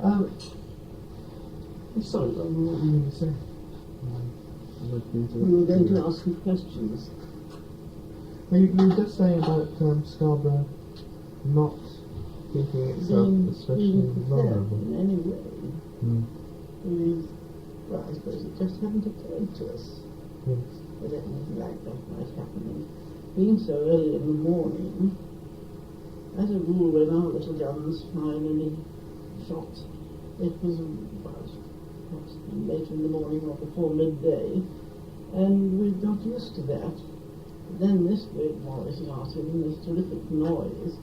Sorry, what were you going to say? We were going to ask you questions. You were just saying about Scarborough not thinking itself especially vulnerable. In any way. Well, I suppose it just hadn't occurred to us that anything like that might happen. Being so early in the morning, as a rule, when our little guns fired any shot, it was about late in the morning or before midday, and we got used to that. Then this great voice started, and this terrific noise,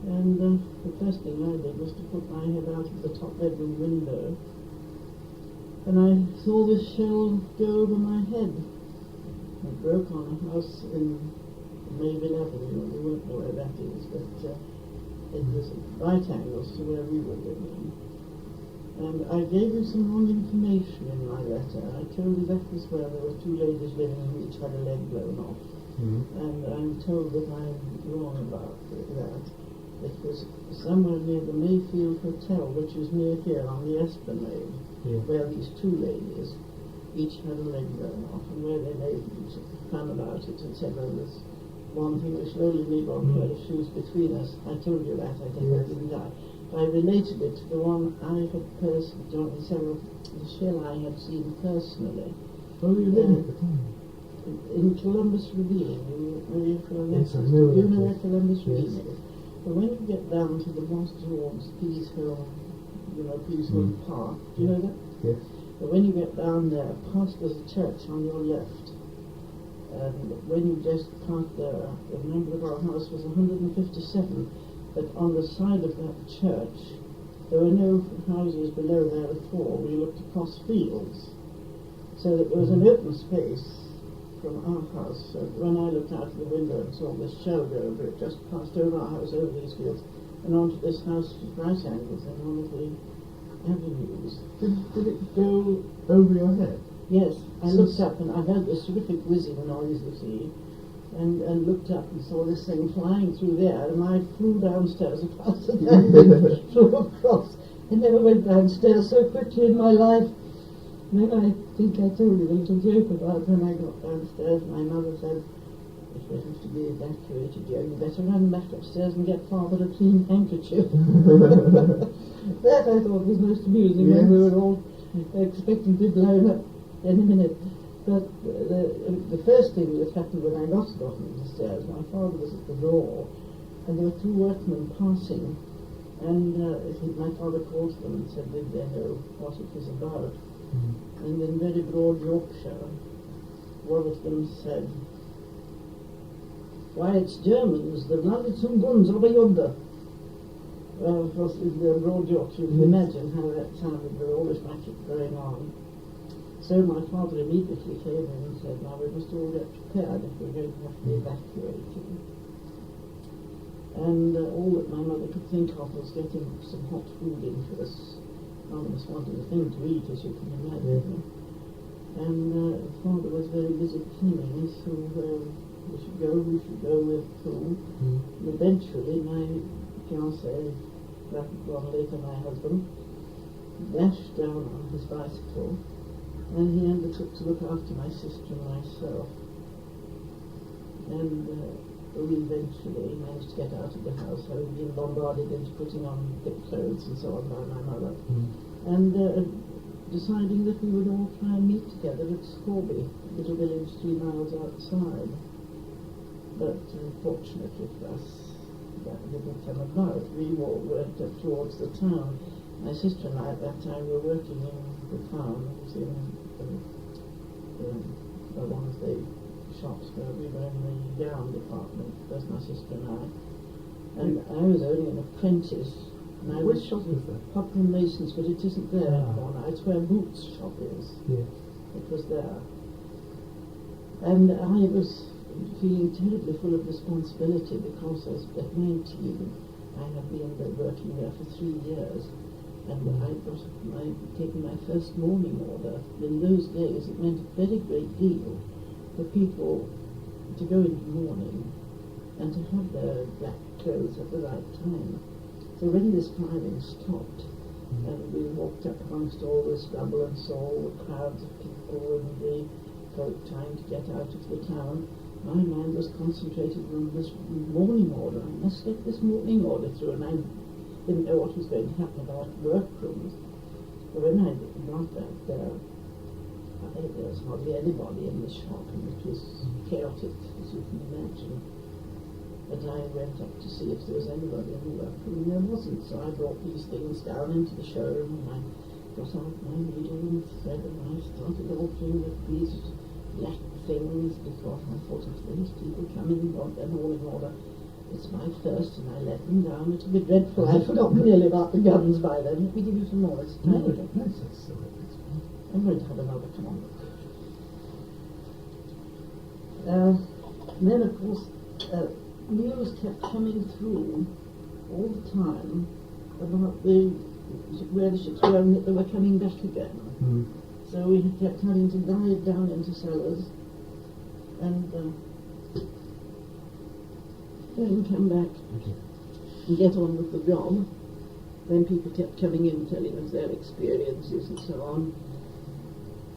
and the first thing I did was to put my head out of the top bedroom window, and I saw this shell go over my head. It broke on a house in Mayville Avenue. We won't know where that is, but it was at right angles to where we were living. And I gave you some wrong information in my letter. I told you that was where there were two ladies living who each had a leg blown off. And I'm told that I'm wrong about that. It was somewhere near the Mayfield Hotel, which is near here on the Esplanade, where these two ladies each had a leg blown off, and where they made fun about it and said, well, there's one thing which will only leave one pair of shoes between us. I told you that, I didn't I? I related it to the one I had personally, the shell I had seen personally. Oh, you did at the time? In Columbus Ravine. Yes, I know. You know where Columbus Ravine is? But when you get down to the Moss George Pease Hill, Pease Hill Park, do you know that? Yes. But when you get down there, past there's a church on your left. And when you just passed there, the number of our house was 157. But on the side of that church, there were no houses below there at all. We looked across fields, so that there was an open space from our house. So when I looked out of the window and saw this shell go over, it just passed over our house, over these fields, and onto this house at right angles in one of the avenues. Did it go over your head? Yes, I looked up and I heard this terrific whizzing noise, you see. And looked up and saw this thing flying through there, and I flew downstairs across the landing, flew across. I never went downstairs so quickly in my life. And then I think I told you a little joke about when I got downstairs. My mother said, if we have to be evacuated, you better run back upstairs and get father a clean handkerchief. That I thought was most amusing, when we were all expecting to be blown up any minute. But the first thing that happened when I got on the stairs, my father was at the door, and there were two workmen passing, and my father called to them and said, did they know what it was about? And in very broad Yorkshire, one of them said, why, it's Germans, they've landed some guns over yonder. Well, of course, in the broad Yorkshire, you can imagine how that sounded with all this racket going on. So my father immediately came in and said, now we must all get prepared if we're going to have to be evacuated. And all that my mother could think of was getting some hot food into us. Almost wanted a thing to eat, as you can imagine. And father was very busy planning, so we should go with who. And eventually my fiancé, later my husband, dashed down on his bicycle, and he undertook to look after my sister and myself. And we eventually managed to get out of the house, having been bombarded into putting on thick clothes and so on by my mother. And deciding that we would all try and meet together at Scarborough, a little village 3 miles outside. But unfortunately for us, that didn't come about. We all went up towards the town. My sister and I at that time were working in the town. It was in one of the shops where we were in the gown department. That's my sister and I. And I was only an apprentice. And Which shop is that? Poplar Masons, but it isn't there anymore. It's where Boots' shop is. Yes. It was there. And I was feeling terribly full of responsibility because at 19 I had been working there for 3 years. And I'd taken my first mourning order. In those days it meant a very great deal for people to go into mourning and to have their black clothes at the right time. So when this firing stopped, And we walked up amongst all this rubble and saw all the crowds of people and the folk trying to get out of the town. My mind was concentrated on this morning order. I must get this morning order through, and I didn't know what was going to happen about workrooms. But when I got back there, there was hardly anybody in the shop, and it was chaotic, as you can imagine. But I went up to see if there was anybody in the workroom, and there wasn't, so I brought these things down into the showroom, and I got out my needle and thread, and I started altering these black things, because I thought if these people come in and want their morning order, it's my first, and I let them down. It'll be dreadful. I'd forgotten nearly about the guns by then. Let me give you some more. It's tiny. I'm going to have another. Come on. Then, of course, news kept coming through all the time about where the ships were and that they were coming back again. Mm. So we kept having to dive down into cellars and then come back and get on with the job. Then people kept coming in telling us their experiences and so on.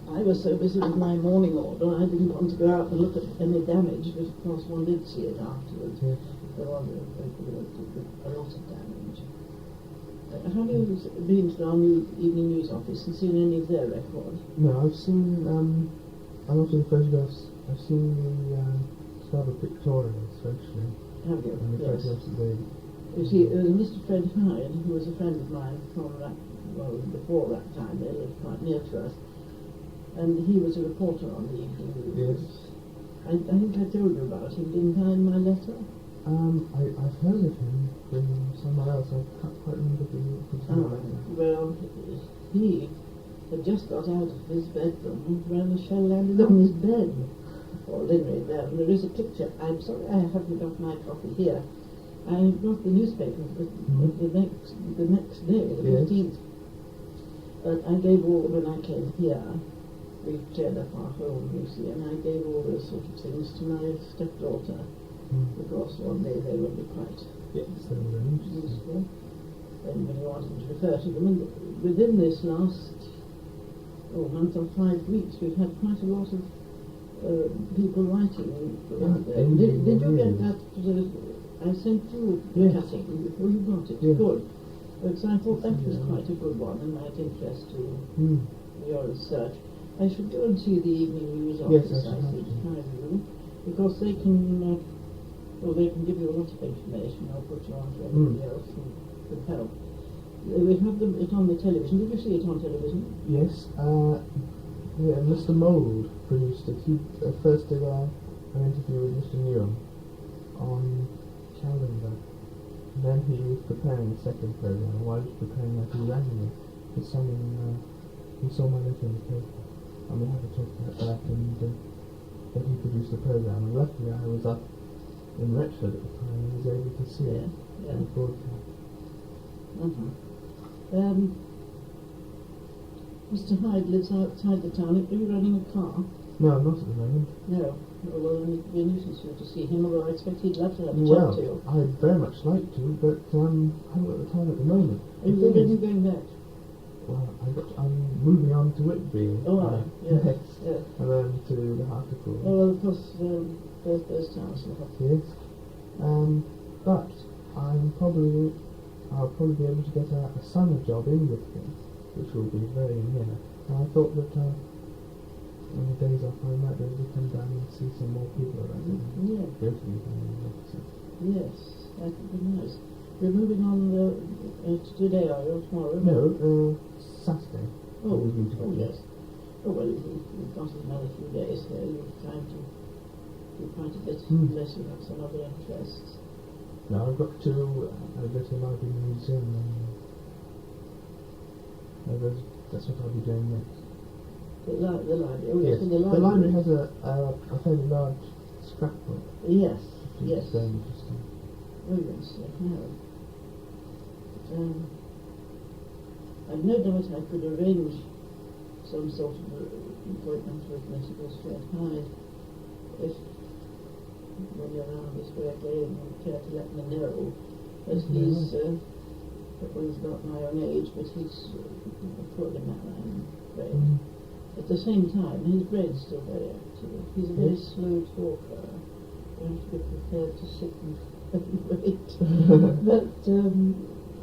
I was so busy with my morning order, I didn't want to go out and look at any damage, but of course one did see it afterwards. Yeah. There was a lot of damage. Have you been to our new evening news office and seen any of their records? No, I've seen a lot of the photographs. I've seen the Scarborough pictorials, actually. Have you? And the Yes. photographs that they... You see, there was Mr. Fred Hyde, who was a friend of mine from that, well, before that time. They lived quite near to us. And he was a reporter on the evening news. Yes. I think I told you about him, didn't I, in my letter? I've heard of him from somewhere else. I can't quite remember the Well, he had just got out of his bedroom when the shell landed on his bed. Ordinary there. And there is a picture. I'm sorry I haven't got my copy here. I got the newspaper the next day, the 15th. But I gave all, when I came here, we cleared up our home, you see, and I gave all those sort of things to my stepdaughter, because one day they would be quite useful. And when you wanted to refer to them, and within this last month or 5 weeks, we've had quite a lot of people writing. Did you get that? I sent you the cutting before you got it. Yeah. Good. But so I thought that was quite a good one and might interest you your research. I should go and see the evening news office, Yes, I think, because they can give you a lot of information. I'll put you on to everybody else who could help. We have it on the television. Did you see it on television? Yes. Yeah, Mr. Mould produced it. He first did an interview with Mr. Newham on Calendar. And then he was preparing the second program. And while he was preparing that, he rang me. Because someone, he saw my letter in the paper. And we had a talk about that, and then he produced the program. And luckily I was up in Retford at the time and was able to see it on the broadcast. Mr. Hyde lives outside the town. Are you running a car? No, not at the moment. No. Well, it would be a nuisance for you to see him, although I expect he'd love to have a chat to you. I'd very much like to, but I haven't got the time at the moment. Are you already going back? Well, I'm moving on to Whitby. Oh, right. Yes. Yes. And then to the Hartlepool. Oh, well, of course, those towns will have. Yes. But I'll probably be able to get a summer job in Whitby, which will be very near. And I thought that on the days off I might be able to come down and see some more people around. Yeah. Go to the evening offices. Yes, that would be nice. You're moving on today, are you, or tomorrow? No, Saturday. Oh, we'll yes. Oh, well, you've got another few days here. You're trying to do quite a bit unless you have some other interests. No, I've got to go to the library museum, and that's what I'll be doing next. The library? Oh, yes, Yes, the the library has a fairly large scrapbook. Yes, which yes. is very interesting. Oh, yes, I have. I've no doubt I could arrange some sort of appointment with Mr. Fred Hyde if, when you're around this way again, you care to let me know. But he's Well, he's about my own age, but he's a poorly man, I'm afraid. Mm. At the same time, his brain's still very active. He's a very slow talker. You have to be prepared to sit and wait. But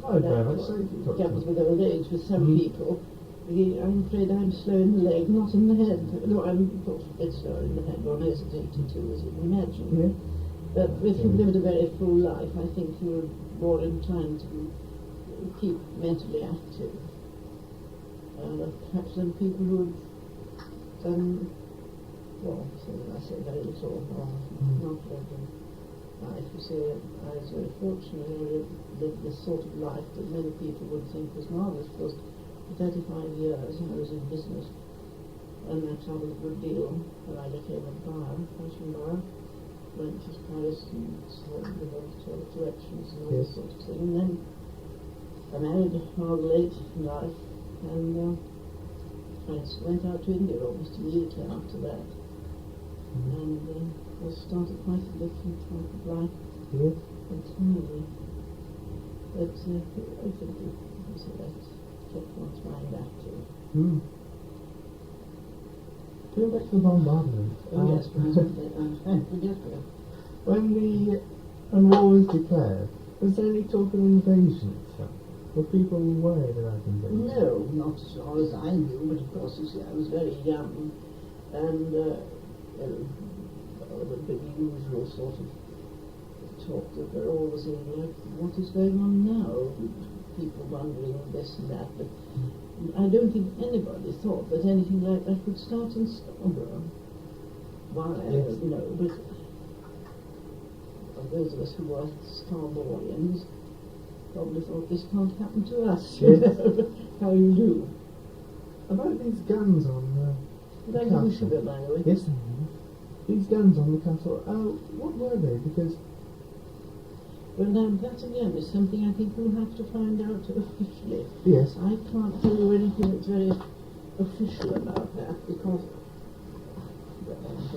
Oh, very that much so. comes with old age with some people. I'm afraid I'm slow in the leg, not in the head. No, I'm a bit slower in the head, or hesitating too, as you can imagine. Yeah. But if you've lived a very full life, I think you're more inclined to keep mentally active. Perhaps than people who have done, well, I say very little, or not lived a life. You see, I was very fortunate I lived this sort of life that many people would think was marvellous, because for 35 years I was in business, and I travelled a good deal when I became a buyer, fashion buyer. Went to Paris and developed collections and all this sort of thing. And then I married rather late in life, and I went out to India almost immediately after that. And I started quite a different type of life entirely. But I think that kept one's mind active. Going back to the bombardment. Oh yes, I'm forgetful. When war was declared, was there any talk of invasion? Were people worried about invasion? No, not as far as I knew, but of course, you see, I was very young, and the usual sort of talk that we're always in, like, what is going on now? People wondering this and that, but I don't think anybody thought that anything like that would start in Scarborough. Why, I don't know, but those of us who were Scarboroughians probably thought this can't happen to us. How you do. About these guns on Did I give you sugar, by the way? Yes, I have. These guns on the castle, what were they? Because well, now that again is something I think we'll have to find out officially. yes, I can't tell you anything that's very official about that, because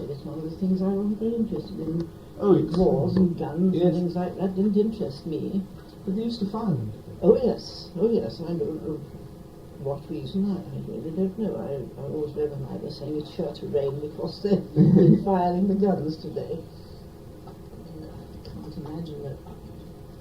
it's one of the things I wasn't very interested in. Wars and guns and things like that didn't interest me. but they used to fire them. Oh yes, I don't know what reason, I really don't know. I always remember my mother saying it's sure to rain because they've been firing the guns today. I can't imagine that.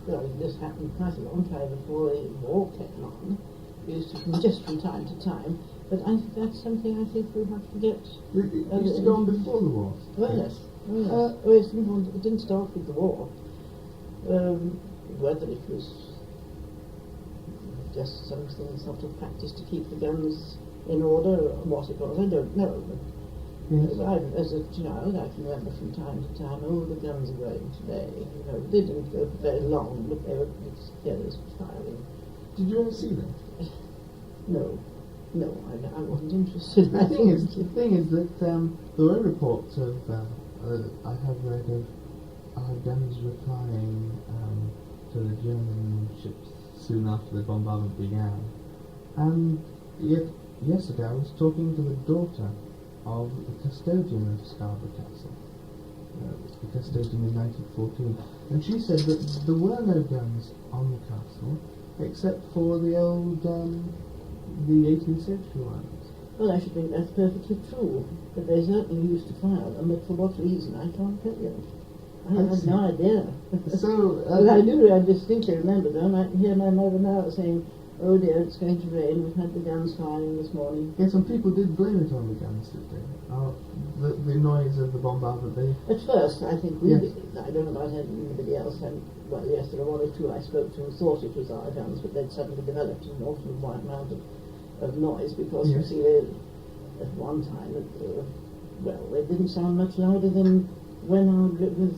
Well, this happened quite a long time before the war came on. We used to, just from time to time, but I think that's something I think we'll have to get. It used to go on before the war. Oh yes. It didn't start with the war. Whether it was just something sort of practice to keep the guns in order, or what it was, I don't know. But as a child, I can remember from time to time, the guns are going today. They didn't go for very long, but they were firing. Did you ever see them? No, I wasn't interested. The thing is that there were reports of I have read of our guns replying to the German ships soon after the bombardment began. And yesterday I was talking to the daughter of the custodian of Scarborough Castle, the custodian in 1914, and she said that there were no guns on the castle except for the old, the 18th century ones. Well, I should think that's perfectly true, but they certainly used to fire them, but for what reason, I can't tell you. I have no idea. So, but I distinctly remember them. I can hear my mother now saying, oh dear, it's going to rain, we've had the guns firing this morning. Yes, some people did blame it on the guns, did they? The noise of the bombardment. At first, I think we did. I don't know about anybody else. Well, yes, there were one or two I spoke to who thought it was our guns, but they'd suddenly developed an awful amount of noise, because you see, at one time, they didn't sound much louder than when with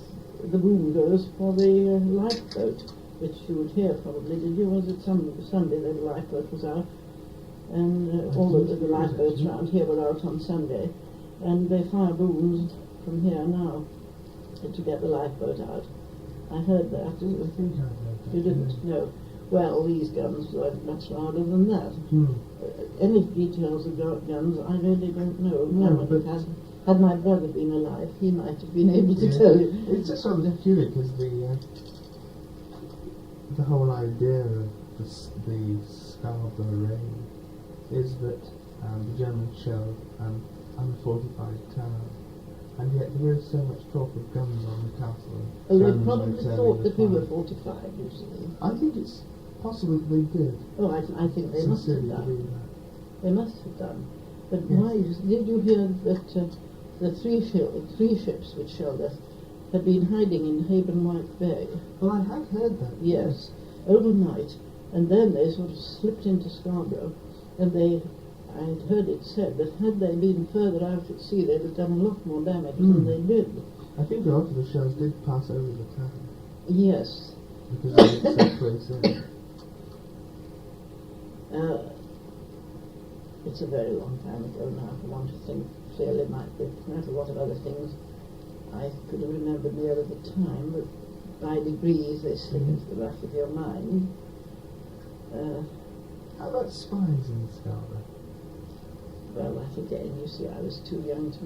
the boom goes for the lifeboat, which you would hear probably. Did you? Was it Sunday that the lifeboat was out? And all the lifeboats around here were out on Sunday, and they fire booms from here now to get the lifeboat out. I heard that. I think I heard that. You didn't? No. Well, these guns were much louder than that. Hmm. Any details about guns, I really don't know. No, but had my brother been alive, he might have been able to tell you. It's just sort of peculiar, because the whole idea of the Scarborough raid is that the Germans shelled an unfortified town, and yet there is so much talk of guns on the castle. Oh, they Germans probably returning thought the that we were fire. fortified, you see. I think it's possible that they did. Oh, I think they must have Sincerely done. believe that. They must have done. But Yes. why? Did you hear that the three ships which shelled us had been hiding in Haben White Bay? Well, I have heard that. Yes, overnight, and then they sort of slipped into Scarborough, and I had heard it said that had they been further out at sea, they'd have done a lot more damage than they did. I think a lot of the shells did pass over the town Yes. because of its so close in. It's a very long time ago now. For one to think clearly might be quite a lot of other things I could have remembered nearer the time, but by degrees they slip into the back of your mind. How about spies in Scarborough? Well, that again, you see, I was too young to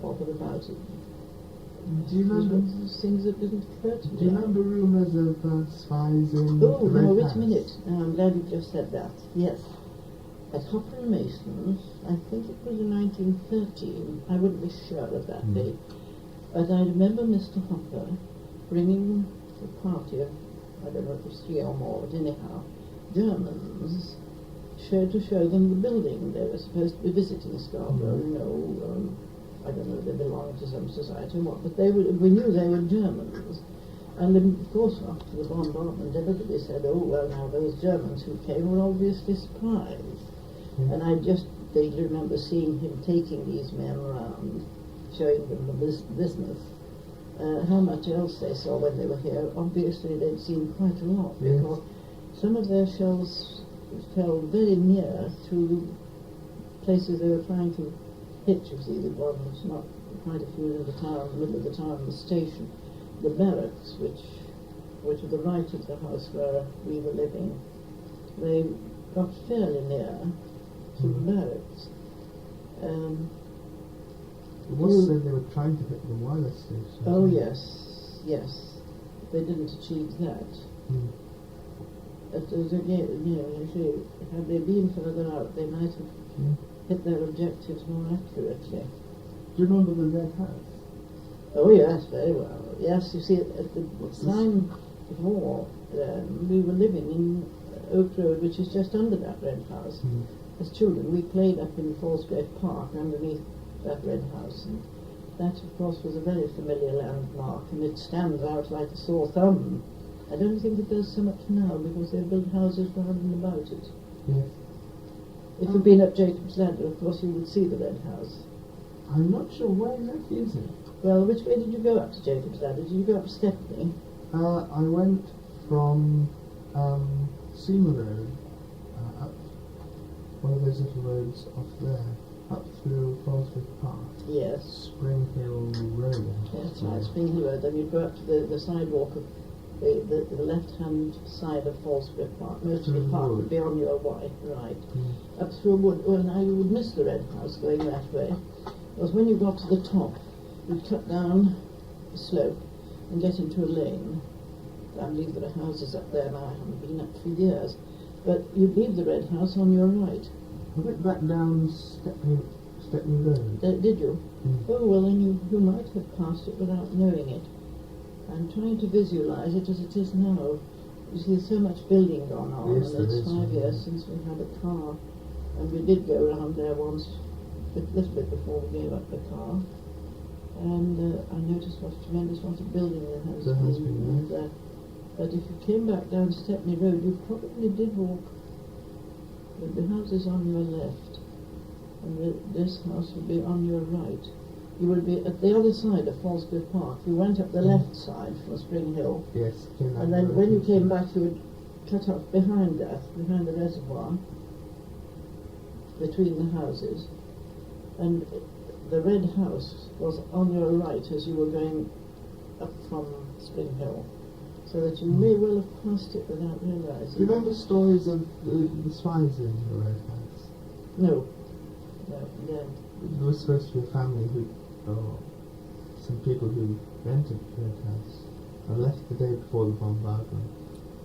bother about it. Do you It was one remember? of those things that didn't occur to me. Do you remember rumours of spies in Oh, the Red no, wait House? a minute. I'm glad you just said that. Yes. At Hopper and Mason's, I think it was in 1913, I wouldn't be sure of that date, but I remember Mr. Hopper bringing a party of, I don't know if it was 3 or more, but anyhow, Germans, to show them the building. They were supposed to be visiting Scarborough, I don't know, they belonged to some society or what, but we knew they were Germans. And then, of course, after the bombardment, everybody said, oh, well, now those Germans who came were obviously spies. And I just vaguely remember seeing him taking these men around, showing them the business. How much else they saw when they were here, obviously they'd seen quite a lot, Yes. because some of their shells fell very near to places they were trying to hit. You see, the ones not quite a few in the town, the middle of the town, the station, the barracks, which were to the right of the house where we were living. They got fairly near to the barracks. It was said they were trying to hit the wireless station. Oh yes, yes. They didn't achieve that. But again, you see, had they been further out, they might have hit their objectives more accurately. Do you remember the Red House? Oh yes, very well. Yes, you see, at the time of war, we were living in Oak Road, which is just under that Red House. As children, we played up in Fallsgrave Park underneath that Red House, and that, of course, was a very familiar landmark, and it stands out like a sore thumb. I don't think it does so much now, because they've built houses round and about it. Yes. If you've been up Jacob's Ladder, of course, you would see the Red House. I'm not sure where exactly is it. Well, which way did you go up to Jacob's Ladder? Did you go up Stepney? I went from Seymour Road up one of those little roads off there, up through Fallsgrave Park, Yes. Spring Hill Road. That's right, Spring Hill Road. Then you go up to the sidewalk of the left-hand side of Fallsgrave Park. Most of the Through park wood. would be on your right. Up through a wood. Well, now you would miss the Red House going that way, because when you got to the top, you'd cut down the slope and get into a lane. I believe there are houses up there now. I haven't been up for years. But you'd leave the Red House on your right. I went back down Stepney Road. Did you? Oh, well, then you might have passed it without knowing it. I'm trying to visualize it as it is now. You see, there's so much building going on, Yes, and there it's is, 5 yeah. years since we had a car. And we did go around there once, a little bit before we gave up the car. And I noticed what a tremendous lot of building there has There has been. been, yes. And, but if you came back down Stepney Road, you probably did walk. The house is on your left, and this house would be on your right. You would be at the other side of Fallsgrave Park. You went up the left side from Spring Hill, Yes. and then when you came back, you would cut off behind that, behind the reservoir, between the houses, and the Red House was on your right as you were going up from Spring Hill, so that you may well have passed it without Do you realizing. remember stories of the spies in the Red House? No, There was supposed to be a family or some people who rented the Red House and left the day before the bombardment.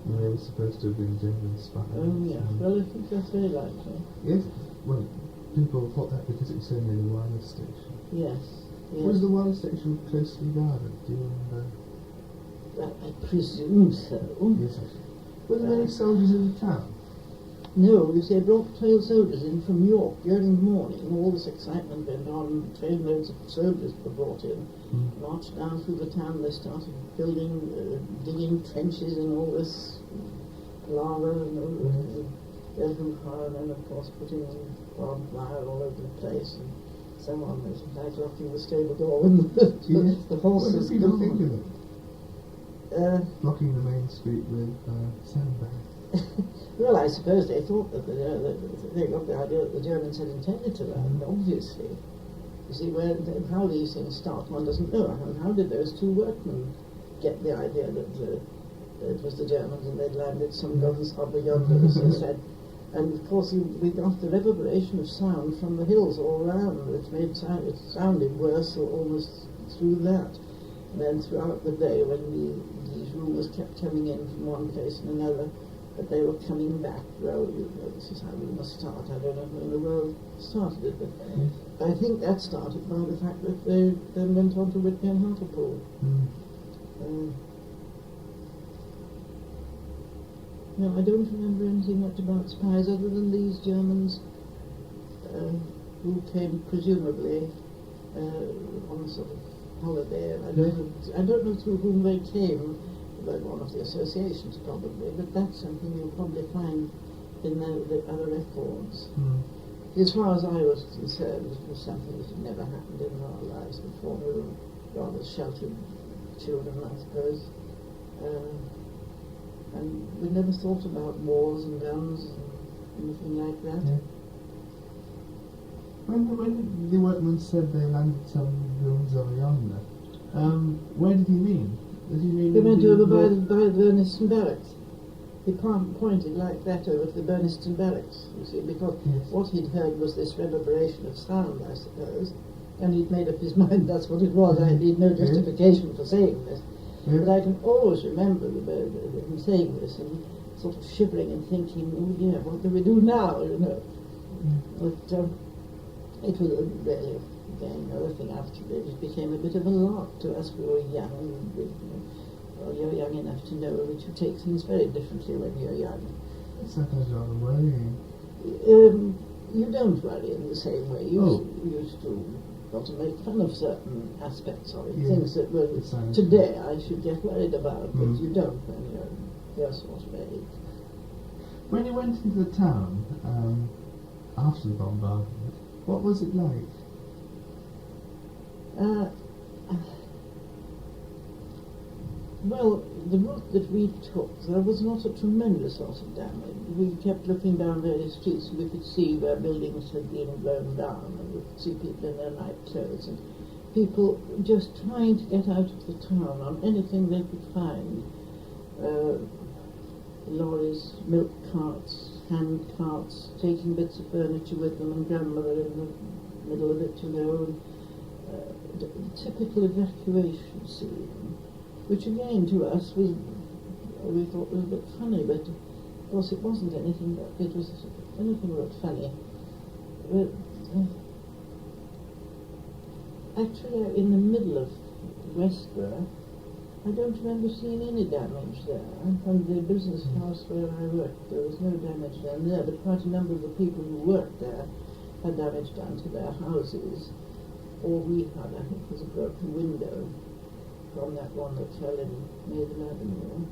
They were supposed to have been German spies. Oh, yes. Well, I think that's very likely. Yes, well, people thought that because it was so near the wireless station. Yes. Yes. Was the wireless station closely guarded? Do you remember? I presume so. Yes, actually. Were there many soldiers in the town? No, you see, I brought 12 soldiers in from York during the morning. All this excitement went on. Trainloads of soldiers were brought in. Marched down through the town. They started building, digging trenches and all this lava and all this hoo-ha, and then, of course, putting barbed wire all over the place and so on. It was like locking the stable door when the horses What did people think of it? Blocking the main street with sandbags. Well, I suppose they thought that they got the idea that the Germans had intended to land, obviously. You see, how these things start, one doesn't know. How did those two workmen get the idea that it was the Germans and they'd landed some guns over yonder, as they said? And of course, we got the reverberation of sound from the hills all around. It sounded worse almost through that. And then throughout the day, when these rumours kept coming in from one place and another, that they were coming back. Well, this is how we must start. I don't know who in the world started it, but I think that started by the fact that they then went on to Whitby and Hartlepool. No, I don't remember anything much about spies other than these Germans who came presumably on a sort of holiday. And I don't know through whom they came. But one of the associations probably, but that's something you'll probably find in the other records. As far as I was concerned, it was something that had never happened in our lives before. We were rather sheltered children, I suppose. And we never thought about wars and guns and anything like that. Yeah. When the workman said they landed some guns over yonder, where did he mean? We went over by the Burniston Barracks. He pointed like that over to the Burniston Barracks, you see, because what he'd heard was this reverberation of sound, I suppose, and he'd made up his mind that's what it was. I had no justification for saying this. But I can always remember him saying this and sort of shivering and thinking, oh dear, what do we do now, you know? But it was really, again, another thing after it became a bit of a lark to us. We were young. Well, you're young enough to know that you take things very differently when you're young. Sometimes rather worrying. You don't worry in the same way. You used to want to make fun of certain aspects of it, things that were today I should get worried about, but you don't when you're your sort of age. When you went into the town after the bombardment, what was it like? Well, the route that we took, there was not a tremendous lot of damage. We kept looking down various streets and we could see where buildings had been blown down, and we could see people in their night clothes and people just trying to get out of the town on anything they could find. Lorries, milk carts, hand carts, taking bits of furniture with them, and grandmother in the middle of it, you know, and typical evacuation scene, which again to us was, we thought was a bit funny, but of course it wasn't anything but, it was anything but funny. But actually in the middle of Westborough, I don't remember seeing any damage there. And the business house where I worked, there was no damage down there, but quite a number of the people who worked there had damage done to their houses. All we had, I think, was a broken window from that one that fell in Maiden Avenue.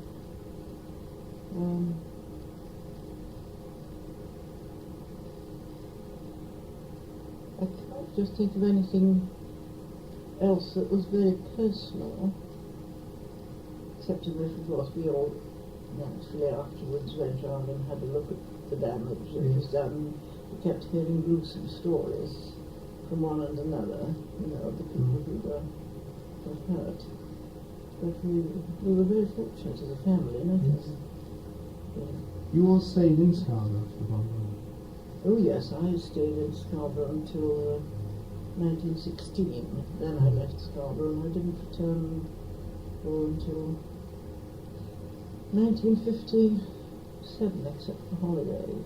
I can't just think of anything else that was very personal, except in that, of course, we all naturally afterwards went round and had a look at the damage that was done. We kept hearing gruesome stories from one and another, you know, of the people who were hurt. But we were very fortunate as a family, and I think. Yeah. You all stayed in Scarborough after the bombardment? Oh yes, I stayed in Scarborough until 1916. Then I left Scarborough and I didn't return until 1957, except for holidays.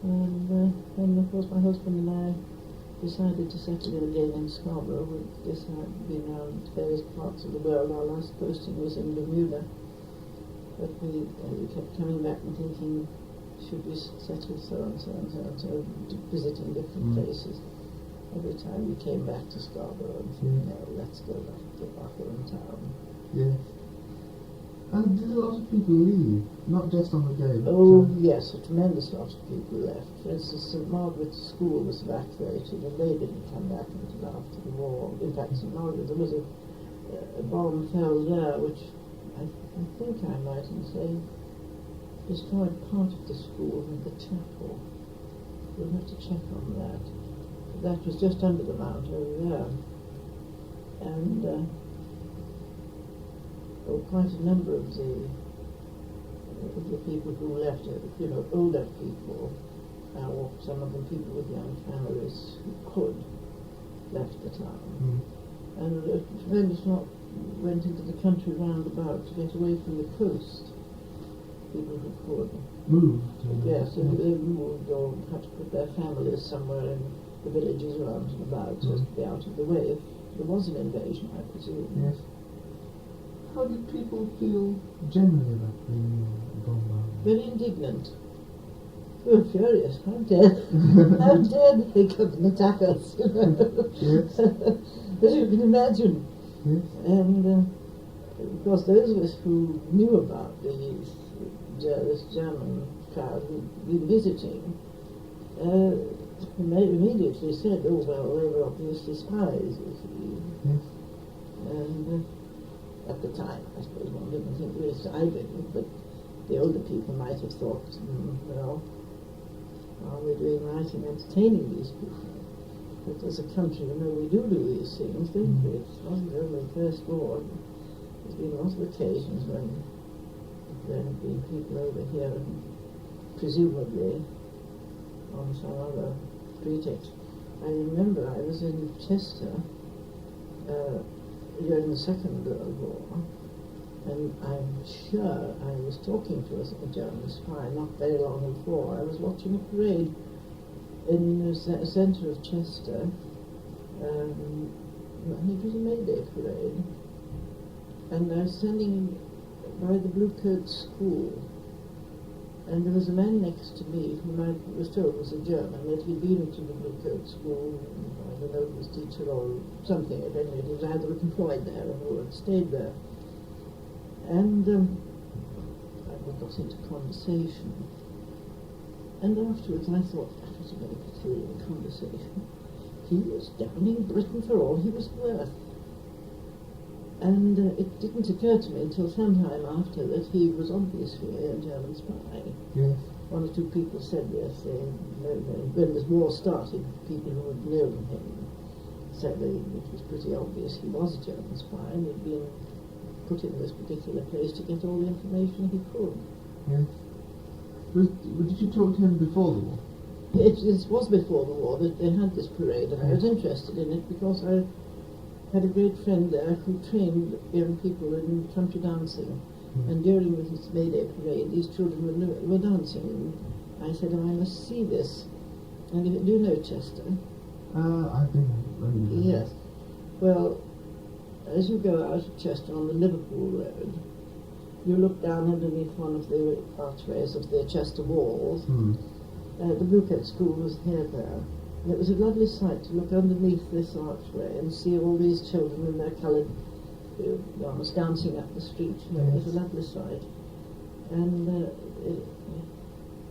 And then, of course, my husband and I decided to settle in again in Scarborough. We'd been around various parts of the world. Our last posting was in Bermuda. But we kept coming back and thinking, should we settle so and so and so and so, visiting different places. Every time we came back to Scarborough and said, no, let's go back to our hometown. Yes. And did a lot of people leave? Not just on the day, but... Oh, yes, a tremendous lot of people left. For instance, St Margaret's School was evacuated and they didn't come back until after the war. In fact, St Margaret, there was a bomb fell there, which I think I'm right in saying destroyed part of the school and the chapel. We'll have to check on that. That was just under the mount over there. And quite a number of the people who left, older people, or some of them people with young families who could, left the town. And a tremendous lot went into the country round about to get away from the coast. People who could. Moved? Yes, they moved or had to put their families somewhere in the villages around and about, just to be out of the way if there was an invasion, I presume. Yes. How did people feel generally about being bombarded? Very indignant. We were furious. How dare they come and attack us? Yes. As you can imagine. Yes. And of course those of us who knew about this German crowd who'd been visiting immediately said, oh well, they were obviously spies, you see. Yes. And at the time, I suppose one didn't think really, I didn't, but the older people might have thought, well, are we doing right in entertaining these people? But as a country, we do these things, don't we? It wasn't only the First War. There's been lots of occasions when there have been people over here, presumably on some other pretext. I remember I was in Chester during the Second World War, and I'm sure I was talking to a German spy not very long before. I was watching a parade in the centre of Chester, and it was a May Day parade, and I was standing by the Blue Coat School, and there was a man next to me whom I was told was a German, that he'd been to the Blue Coat School, I don't know if he was teacher or something, at any rate he was either employed there or had stayed there. And we got into conversation, and afterwards I thought that was a very peculiar conversation. He was downing Britain for all he was worth. And it didn't occur to me until some time after that he was obviously a German spy. Yes. One or two people said this. When this war started, people who had known him said that it was pretty obvious he was a German spy and he'd been put in this particular place to get all the information he could. Yes. Did you talk to him before the war? It was before the war that they had this parade, and I was interested in it because I had a great friend there who trained young people in country dancing, and during this May Day parade these children were dancing, and I said, oh, I must see this. And do you know Chester? I've been there. Yes. Well, as you go out of Chester on the Liverpool Road, you look down underneath one of the archways of the Chester walls. The Blue Coat School was here there. And it was a lovely sight to look underneath this archway and see all these children in their coloured garments dancing up the street. Yes. It was a lovely sight. And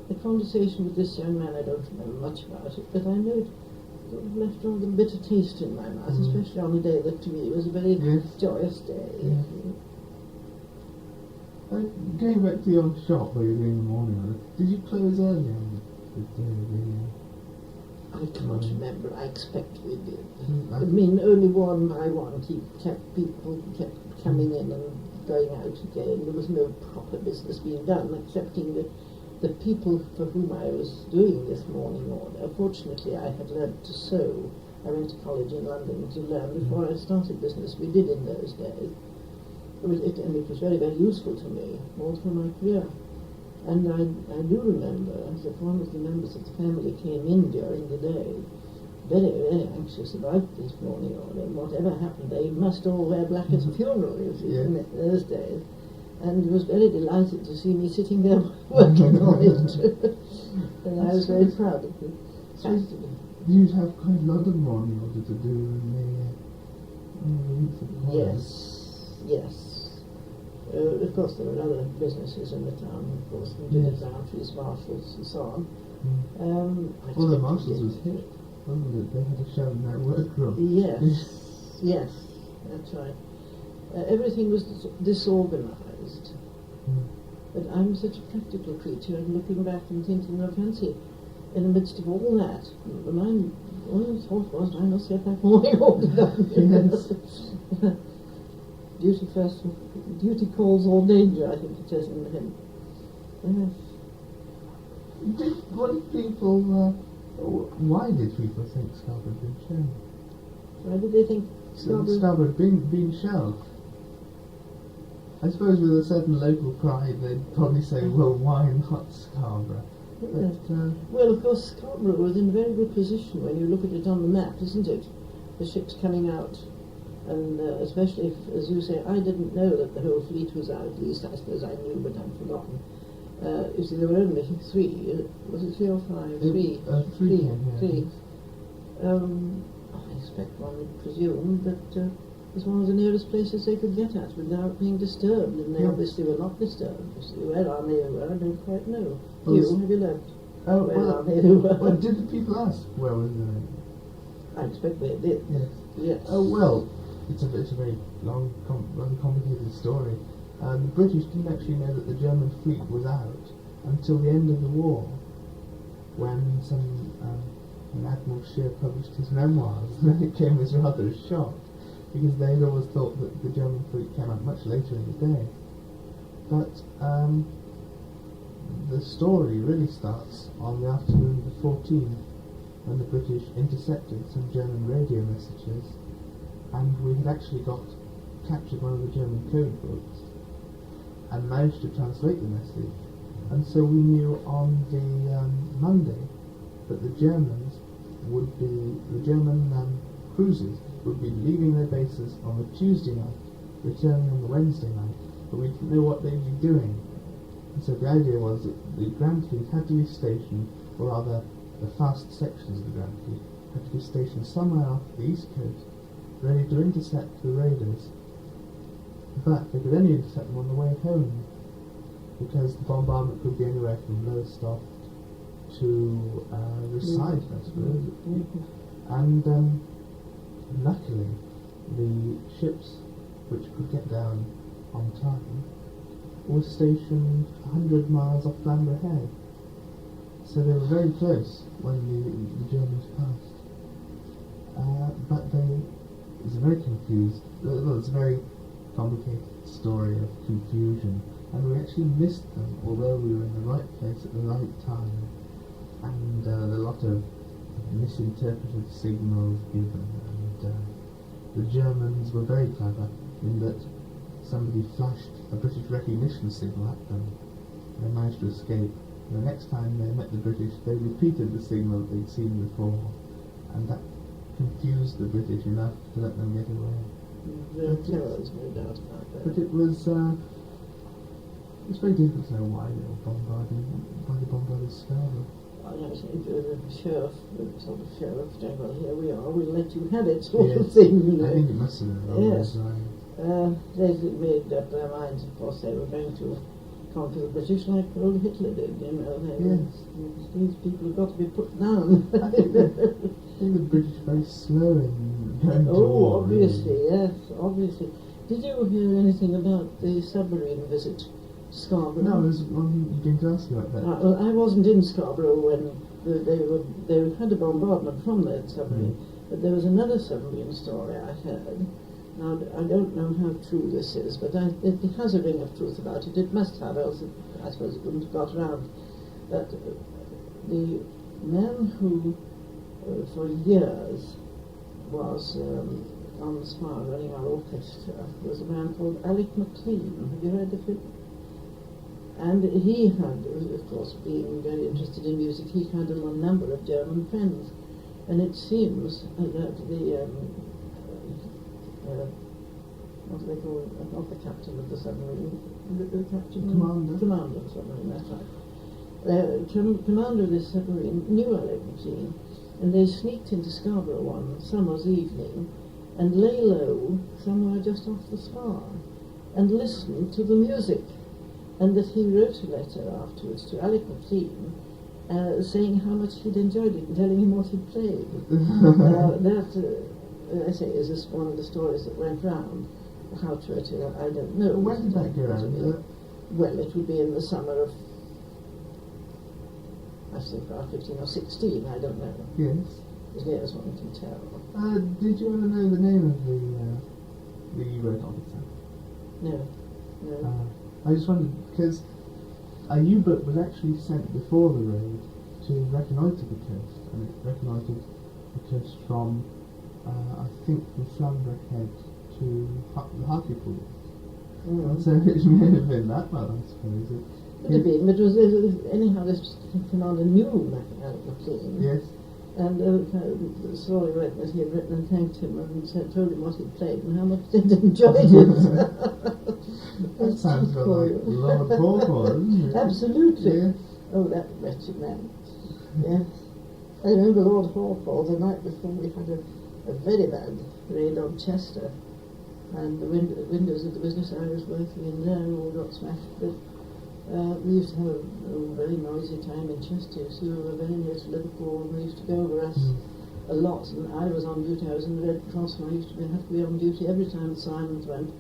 the conversation with this young man, I don't remember much about it, but I know it sort of left rather a bitter taste in my mouth, especially on a day that to me was a very joyous day. Yes. Going back to your shop where you were in the morning, did you close early on the day? I can't remember. I expect we did. I mean, only one by one people kept coming in and going out again. There was no proper business being done, excepting the people for whom I was doing this morning order. Fortunately, I had learnt to sew. I went to college in London to learn before I started business. We did in those days. And it was very, very useful to me, all through my career. And I do remember that one of the members of the family came in during the day, very, very anxious about this morning order, and whatever happened, they must all wear black at a funeral, you see, in those days. And he was very delighted to see me sitting there working on it. And I was very proud of it. You'd have quite a lot of morning order to do in the weeks of holidays. Yes. Of course, there were other businesses in the town, of course, and boundaries, marshals, and so on. Well, the marshals was hit, wasn't it? They had a show in their workroom. Yes, that's right. Everything was disorganized. But I'm such a practical creature, and looking back and thinking, I fancy, in the midst of all that, the mind, all I thought was, I must get that morning order done. Yes. Duty first, duty calls all danger, I think it says in the hymn. Yes. What did people, why did people think Scarborough had been shelled? Why did they think Scarborough had been shelled? I suppose with a certain local pride they'd probably say, well, why not Scarborough? Yes. But, well, of course, Scarborough was in a very good position when you look at it on the map, isn't it? The ships coming out, and especially if, as you say, I didn't know that the whole fleet was out, at least I suppose I knew, but I'd forgotten. You see, there were only three, was it 3 or 5? Three. Three. I expect one would presume that it was one of the nearest places they could get at without being disturbed, and they obviously were not disturbed. You see, where our Navy were, I don't quite know. Well, Have you left? Well, did the people ask where was the Navy? I expect they did. Yes. Oh, well, it's a very long, complicated story. The British didn't actually know that the German fleet was out until the end of the war, when when Admiral Scheer published his memoirs, and then it came as rather a shock, because they'd always thought that the German fleet came out much later in the day. But the story really starts on the afternoon of the 14th, when the British intercepted some German radio messages, and we had actually captured one of the German code books and managed to translate the message, and so we knew on the Monday that the German cruisers would be leaving their bases on the Tuesday night, returning on the Wednesday night, but we didn't know what they'd be doing. And so the idea was that the Grand Fleet had to be stationed, or rather the fast sections of the Grand Fleet had to be stationed somewhere off the east coast, ready to intercept the raiders. But they could only intercept them on the way home, because the bombardment could be anywhere from Lowestoft to Rosyth, I suppose. And luckily, the ships which could get down on time were stationed 100 miles off Flamborough Head. So they were very close when the Germans passed. But it was a very confused, it's a very complicated story of confusion, and we actually missed them, although we were in the right place at the right time, and a lot of misinterpreted signals given, and the Germans were very clever in that somebody flashed a British recognition signal at them. They managed to escape. The next time they met the British, they repeated the signal they'd seen before, and that confused the British enough to let them get away. There was no doubt about that. But it was very difficult to know why they bombarded Scarborough. I think the sheriff, sort of sheriff, well, here we are, we'll let you have it, sort of thing, you know. I think it must have been. Yes. They made up their minds, of course, they were going to conquer the British like old Hitler did, you know. These people have got to be put down. I think the British are very slow in going to war. Obviously, really. yes, obviously. Did you hear anything about the submarine visit to Scarborough? No, I was going to ask you about that. Well, I wasn't in Scarborough when they had a bombardment from that submarine, but there was another submarine story I heard. Now, I don't know how true this is, but it has a ring of truth about it. It must have, else I suppose it wouldn't have got around. But the man who, for years, was on the spar running our orchestra was a man called Alec McLean. Have you heard of him? And he had, of course, being very interested in music, he had a number of German friends. And it seems that the, what do they call it? Not the captain of the submarine, the captain? Commander of the submarine, that's right. Commander of this submarine knew Alec McLean, and they sneaked into Scarborough one summer's evening and lay low somewhere just off the spar and listened to the music. And that he wrote a letter afterwards to Alec McLean saying how much he'd enjoyed it and telling him what he'd played. That, I say, is this one of the stories that went round. How true it is, I don't know. When did that go around? Well, it would be in the summer of, I think, about 15 or 16, I don't know. Yes. As near as one can tell. Did you ever know the name of the U-boat officer? No. I just wondered, because a U-boat was actually sent before the raid to reconnoitre the coast, and it reconnoitred the coast from, I think, from Scarborough Head to the Hartlepool. So it may have been that one, I suppose. Could have been, but it was anyhow this commander knew Alec McLean. Yes. And the story went that he had written and thanked him and told him what he'd played and how much they'd enjoyed it. That sounds like Lord Hawthorne, doesn't it? Absolutely. Yes. Oh, that wretched man. Yes. I remember Lord Hawthorne the night before we had a very bad raid on Chester, and the windows of the business I was working in there all got smashed. But we used to have a very noisy time in Chester, so we were very near to Liverpool, and they used to go over us a lot. And I was on duty, I was in the Red Cross, and I used to have to be on duty every time the sirens went.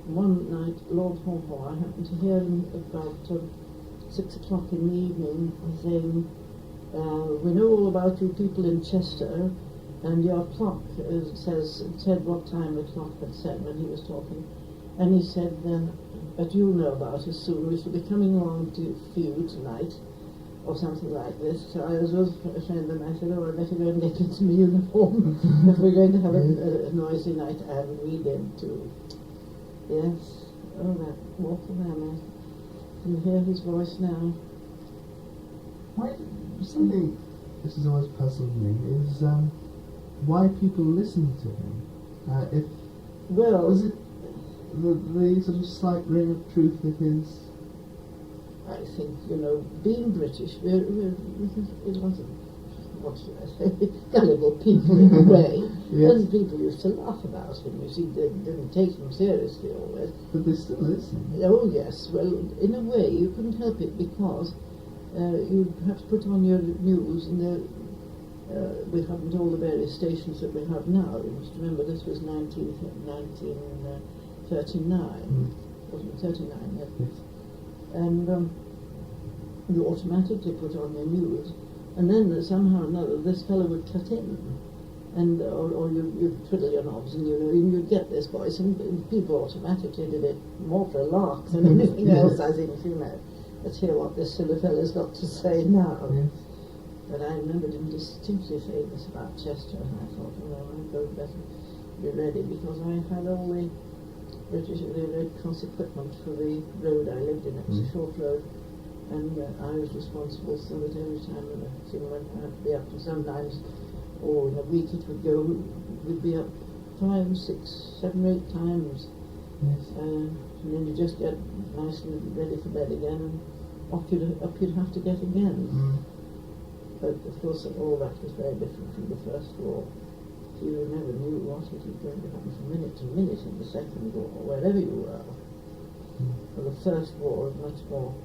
One night, Lord Hawthorne, I happened to hear him about 6 o'clock in the evening saying, we know all about you people in Chester, and your clock said what time the clock had said when he was talking. And he said, but you'll know about us soon, we shall be coming along for you tonight, or something like this. So I was with a friend and I said, I better go and get into my uniform if we're going to have a noisy night, and we did too. Yes. Oh, that awful man. I can hear his voice now. Something this has always puzzled me is why people listen to him. Was it the sort of slight ring of truth with his? I think, being British, we're what should I say, gullible people in a way. Yes. And people used to laugh about him. You see, they didn't take him seriously always. But they still listen. Oh, yes. Well, in a way, you couldn't help it because you'd have to put on your news, and we hadn't all the various stations that we have now. You must remember this was 1939. Wasn't it 39? Yes. And you automatically put on your news. And then somehow or another, this fellow would cut in, and or you'd twiddle your knobs, and you'd get this voice, and people automatically did it more for a lark than anything else. I think, let's hear what this silly fellow's got to say now. Yes. But I remembered him distinctly saying this about Chester, and I thought, I'd go better be ready, because I had all the Red Cross equipment for the road I lived in. It was a short road. And I was responsible so that every time the thing went, I had to be up, and sometimes, or in a week it would go, we'd be up 5, 6, 7, 8 times. Yes. And then you just get nice and ready for bed again, and up you'd have to get again. But of course all that was very different from the First War. So you never knew what was going to happen from minute to minute in the Second War, wherever you were. For the First War was much more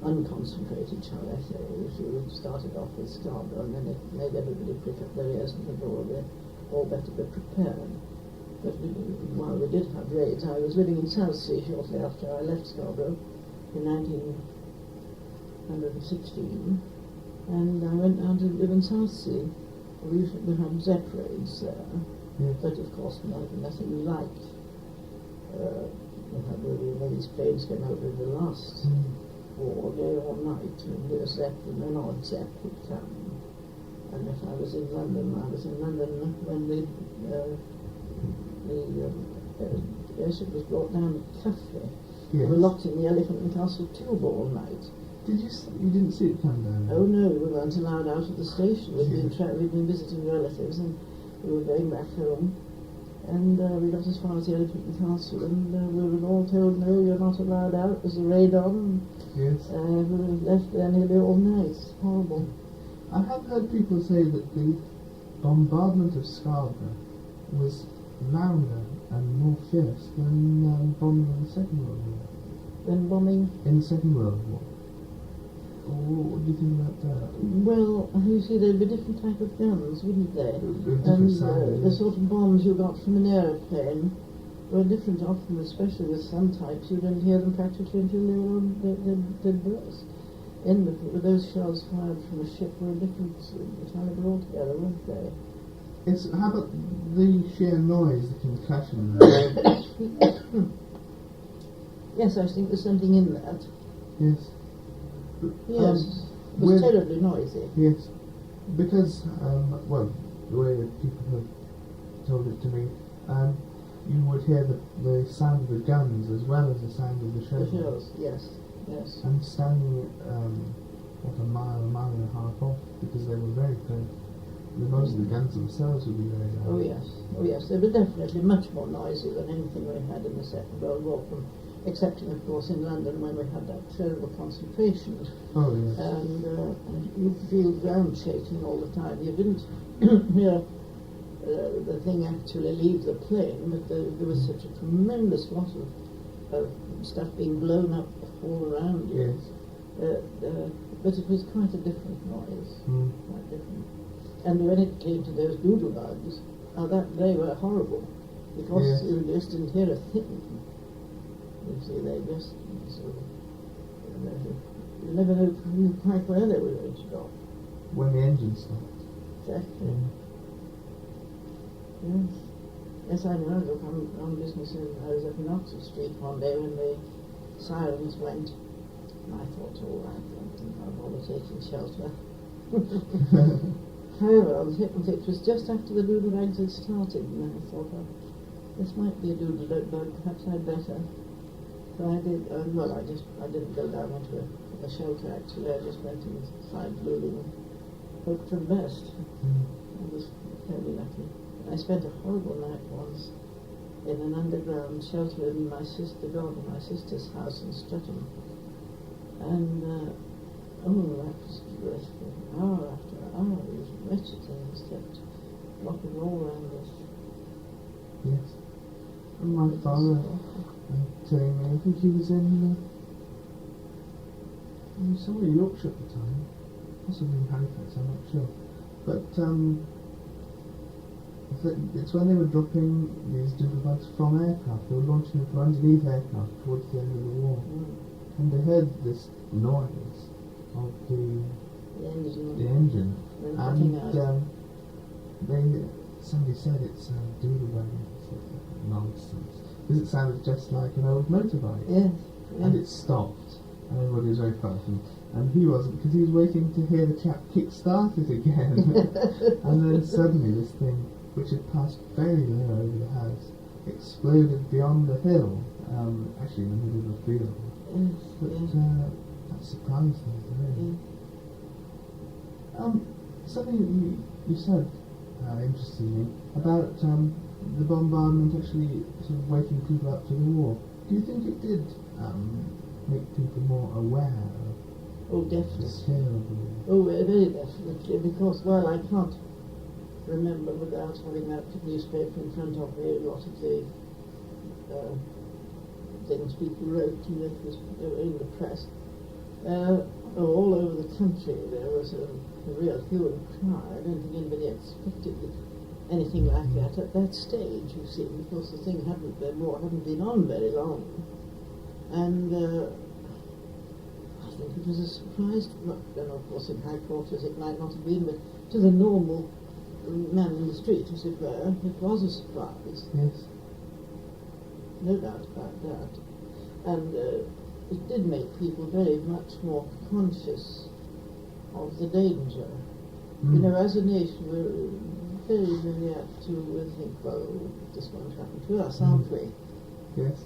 unconcentrated, shall I say. You started off with Scarborough, and then it made everybody prick up their ears and think, they're all better be prepared. But while we did have raids, I was living in Southsea shortly after I left Scarborough in 1916, and I went down to live in Southsea. We had Zepp raids there, but of course nothing like. These planes came over in the last war, day or night, and the Zepp and an odd Zepp would come. And if I was in London, I was in London when the airship was brought down at Cuffley. We Yes. were locked in the Elephant and Castle tube all night. You didn't see it come down? Oh no, we weren't allowed out of the station. We'd been visiting relatives and we were going back home. And we got as far as the Elephant and Castle, and we were all told, no, you're not allowed out. There's a raid on. Yes. We were left there nearly all night. Horrible. I have heard people say that the bombardment of Scarborough was louder and more fierce than bombing in the Second World War. Then bombing? In the Second World War. What do you think about that? Well, you see, there'd be different type of guns, wouldn't there? Different sound, The sort of bombs you got from an aeroplane were different often, especially with some types. You didn't hear them practically until they'd burst. With those shells fired from a ship were a different caliber altogether, weren't they? How about the sheer noise, the concussion? Yes, I think there's something in that. Yes. Yes, it was terribly noisy. Yes, because, well, the way that people have told it to me, you would hear the sound of the guns as well as the sound of the shells. The shells, yes, yes. And standing, a mile and a half off, because they were very close. Most of the guns themselves would be very loud. Oh yes, they were definitely much more noisy than anything we had in the Second World War, excepting, of course, in London when we had that terrible concentration. Oh, yes. And you'd feel ground shaking all the time. You didn't hear the thing actually leave the plane, but there was such a tremendous lot of stuff being blown up all around you. Yes. But it was quite a different noise, Mm. quite different. And when it came to those doodle bugs, they were horrible, because Yes. you just didn't hear a thing. You see, they just sort of, you never knew quite where they were going to drop. When the engine stopped. Exactly. Mm. Yes. Yes, I know. Look, on business, I was up in Oxford Street one day when the sirens went, and I thought, oh, I don't think I'll bother taking shelter. However, I was hit and it was just after the doodle bugs had started, and I thought, oh, this might be a doodle bug, perhaps I'd better. So I did, I didn't go down into a shelter actually, I just went inside the building and hoped for the best. Mm. I was fairly lucky. I spent a horrible night once in an underground shelter in my sister's house in Streatham. And, that was dreadful. Hour after hour, these wretched things kept dropping all around us. Yes. And my father telling me, I think he was in somewhere in Yorkshire at the time, possibly in Halifax, I'm not sure. But it's when they were dropping these doodle bugs from aircraft. They were launching them from underneath aircraft towards the end of the war. Mm. And they heard this noise of the engine. And somebody said it's a doodle bug. Nonsense. Because it sounded just like an old motorbike. Yes. And it stopped. And everybody was very frightened. And he wasn't, because he was waiting to hear the chap kick-start it again. And then suddenly this thing, which had passed very low over the house, exploded beyond the hill, actually in the middle of the field. Yes. But that surprised me, really. Yeah. Something you said interested me about the bombardment actually sort of waking people up to the war. Do you think it did make people more aware of the Definitely. scale of the war? Oh, very definitely, because, well, I can't remember without having that newspaper in front of me a lot of the things people wrote and that was in the press. All over the country there was a real hue and cry. I don't think anybody expected anything like that at that stage, you see, because the war hadn't been on very long. And I think it was a surprise, of course in high quarters it might not have been, but to the normal man in the street, as it were, it was a surprise. Yes. No doubt about that. And it did make people very much more conscious of the danger. You know, as a nation, we're very, very apt to think, well, this won't happen to us, aren't we? Yes.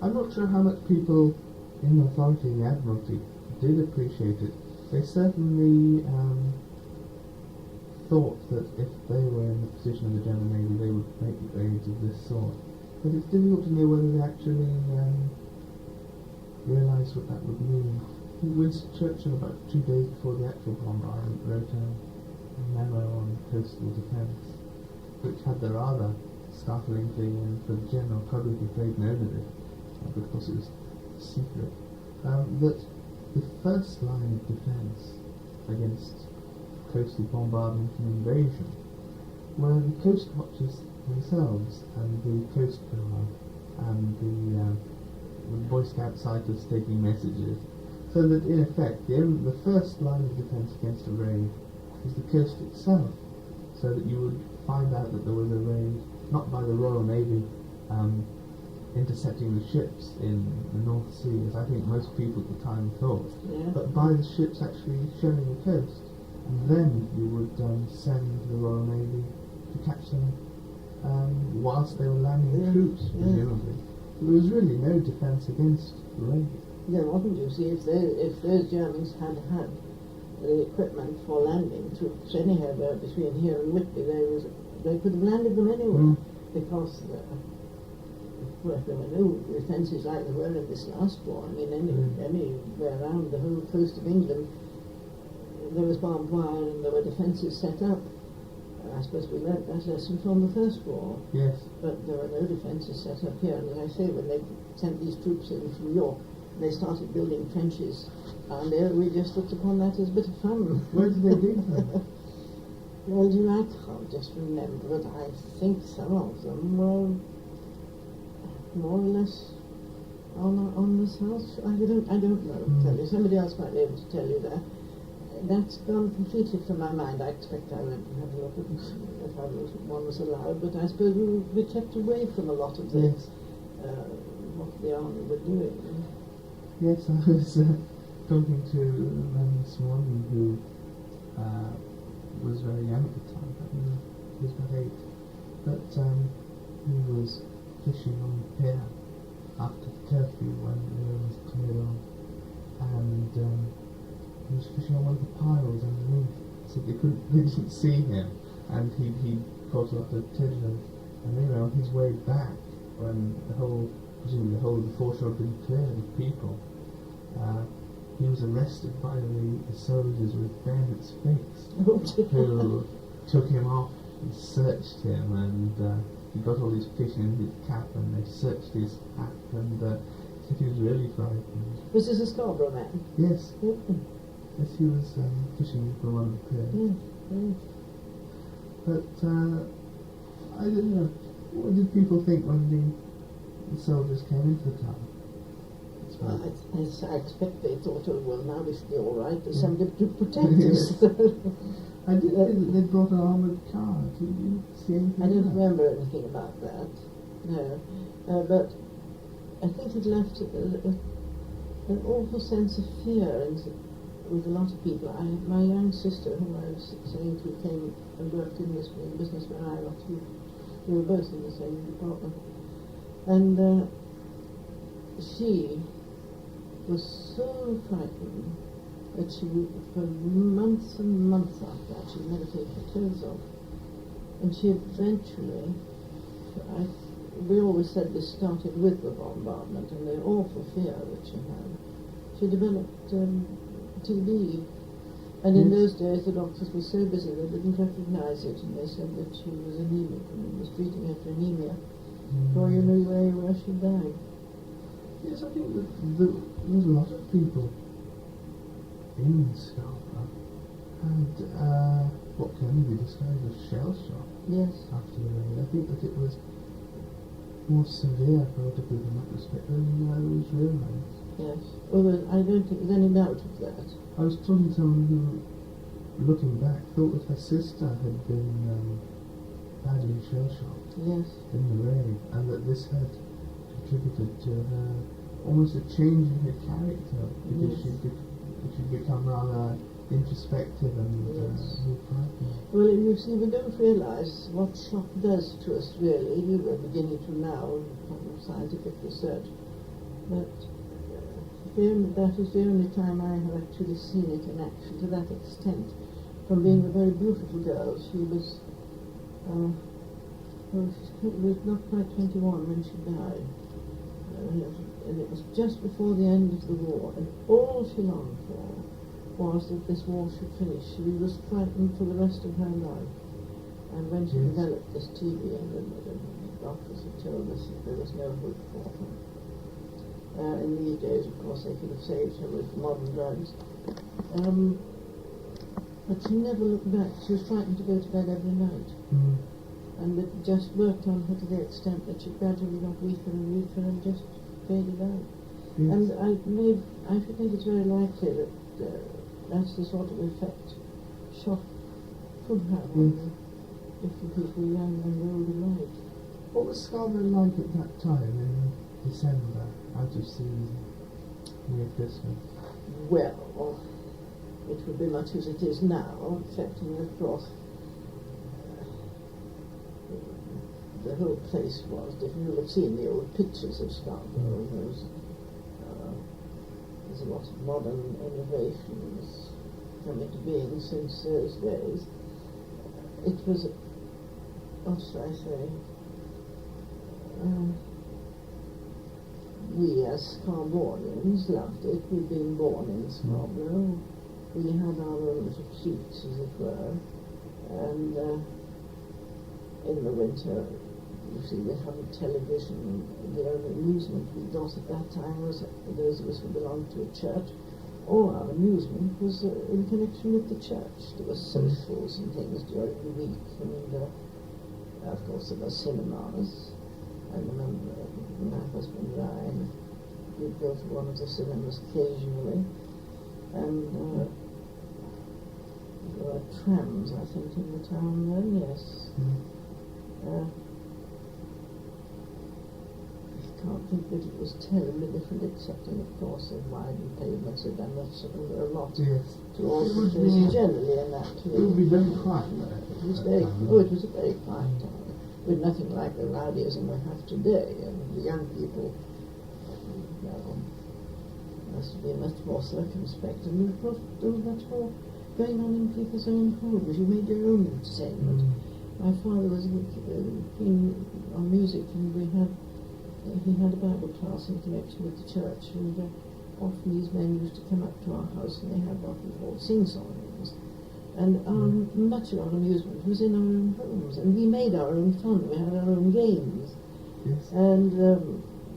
I'm not sure how much people in authority in the Admiralty did appreciate it. They certainly thought that if they were in the position of the German Navy, they would make raids of this sort. But it's difficult to know whether they actually realised what that would mean. Winston Churchill, about 2 days before the actual bombardment, wrote a memo on coastal defence, which had the rather startling thing, and for the general public, if they'd known of it, because it was secret, that the first line of defence against coastal bombardment and invasion were the coast watchers themselves, and the Coast Guard, and the Boy Scout sighters taking messages, so that in effect the first line of defence against a raid was the coast itself, so that you would find out that there was a raid not by the Royal Navy intercepting the ships in the North Sea, as I think most people at the time thought, but by the ships actually showing the coast, and then you would send the Royal Navy to catch them whilst they were landing troops, presumably. There was really no defence against raid. There wasn't, you see, if those Germans had had the equipment for landing troops anyhow between here and Whitby, they could have landed them anywhere, because there were no defences like there were in this last war. I mean, anywhere around the whole coast of England, there was barbed wire and there were defences set up. I suppose we learnt that lesson from the First War. Yes. But there were no defences set up here. And as I say, when they sent these troops in from York, they started building trenches, and we just looked upon that as a bit of fun. Where did they dig them? Well, I can't just remember, but I think some of them were more or less on the south. I don't know. Tell you, somebody else might be able to tell you that. That's gone completely from my mind. I expect I went and had a look at if one was allowed, but I suppose we kept away from a lot of this, what the army were doing. Yes, I was talking to a man this morning who was very young at the time. He was about 8, but he was fishing on the pier after the curfew when the river was cleared off, and he was fishing on one of the piles underneath, so they didn't see him, and he caught a lot of tidbits, and they were on his way back when presumably the whole of the foreshore had been cleared of people. He was arrested by the soldiers with bayonets fixed, who took him off and searched him, and he got all his fish in his cap, and they searched his hat, and said he was really frightened. Was this a Scarborough man? Yes. Yes, he was fishing for one of the piers. But I don't know. What did people think when the soldiers came into the town? Well, I expect they thought, oh, well, now we should be all right. There's somebody to protect us. I did hear that they brought an armoured car. Did you see anything? I don't remember anything about that. No. But I think it left an awful sense of fear with a lot of people. My young sister, whom I was saying to, came and worked in this business where I got to. We were both in the same department. And she was so frightened that she would, for months and months after that, she'd never take her clothes off. And she eventually, we always said this started with the bombardment and the awful fear that she had. She developed TB. And in those days the doctors were so busy they didn't recognize it, and they said that she was anemic and was treating her for anemia. Before you knew where she died. Yes, I think that there was a lot of people in Scarborough had what can only be described as shell shock after the raid. I think that it was more severe for a lot of people in that respect than was realised. Yes. Well, I don't think there's any doubt of that. I was talking to someone who, looking back, thought that her sister had been badly shell shocked in the raid, and that this had contributed to her almost a change in her character, because she which had become rather introspective and Yes. frightening. Well, you see, we don't realise what shock does to us, really. We're beginning to now, from scientific research. But that is the only time I have actually seen it in action to that extent. From being a very beautiful girl, she was, she was not quite 21 when she died. And it was just before the end of the war, and all she longed for was that this war should finish. She was frightened for the rest of her life. And when she developed this TB, and the doctors had told us that there was no hope for her. In these days, of course, they could have saved her with modern drugs. But she never looked back. She was frightened to go to bed every night. Mm. And it just worked on her to the extent that she gradually got weaker and weaker and just faded out. Yes. And I should think it's very likely that that's the sort of effect shock could have on different people, young and old alike. What was Scarborough like at that time in December, out of season, near Christmas? Well, it would be much as it is now, excepting, of course, the whole place was different. You have seen the old pictures of Scarborough. There's a lot of modern innovations come into being since those days. It was, what should I say, we as Scarboroughians loved it. We'd been born in Scarborough. We had our own little treats, as it were, and in the winter, you see, we hadn't television. The only amusement we got at that time was, those of us who belonged to a church, all our amusement was in connection with the church. There were socials and things during the week, and of course there were cinemas. I remember my husband and I would go to one of the cinemas occasionally, and there were trams, I think, in the town then, yes. I can't think that it was terribly different, excepting, of course, the widened pavements had done that sort of a lot to all cities generally, and that it would be very quiet. It was very, it was a very quiet town, with nothing like the rowdyism we have today, and the young people, must be much more circumspect, and of course there was much more going on in people's own homes. You made your own entertainment. My father was keen on music, and he had a Bible class in connection with the church, and often these men used to come up to our house, and they had what we called sing-songs. And much of our amusement was in our own homes, and we made our own fun. We had our own games. Yes. And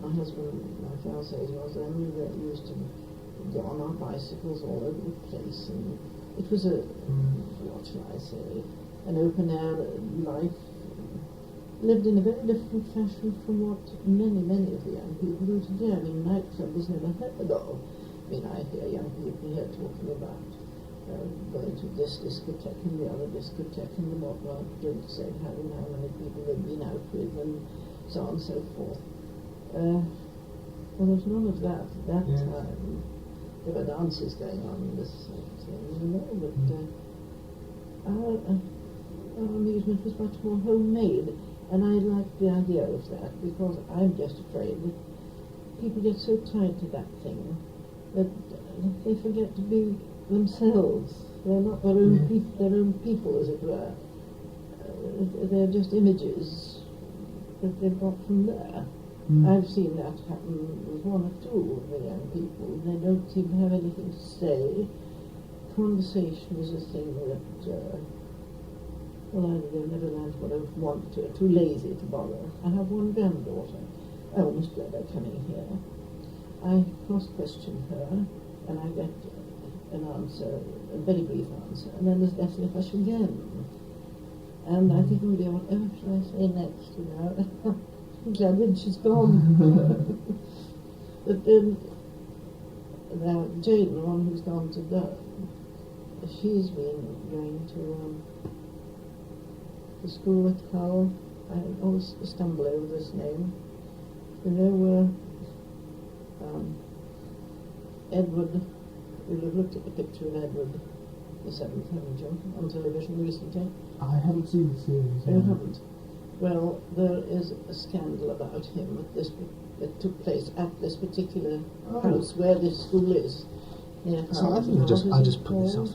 my husband, my fiancé was then, we used to go on our bicycles all over the place, and it was what shall I say, an open-air life, lived in a very different fashion from what many of the young people do today. I mean, nightclub is never heard of. I mean, I hear young people here talking about going to this discotheque and the other discotheque and the whatnot, drinks they've had and how many people they've been out with and so on and so forth. Well, there's none of that at that time. There were dances going on and this sort of thing, but our amusement was much more homemade, and I like the idea of that, because I'm just afraid that people get so tied to that thing that they forget to be themselves. They're not their own people, as it were. They're just images that they've got from there. I've seen that happen with one or two of the young people. They don't seem to have anything to say. Conversation is a thing that, well, they've never learned what I want to, too lazy to bother. I have one granddaughter, Miss Gledder, coming here. I cross-question her, and I get an answer, a very brief answer, and then there's definitely a hush again. And I think, oh dear, whatever shall I say next, you know? I'm glad when she's gone. But then, now Jane, the one who's gone to Durham, she's been going to the school at Hull. I always stumble over this name. You know, Edward You'll have looked at the picture of Edward the Seventh, haven't you, on television recently? I haven't seen the series. You haven't? Well, there is a scandal about him that took place at this particular house where this school is. Yeah, So I think I just put this off.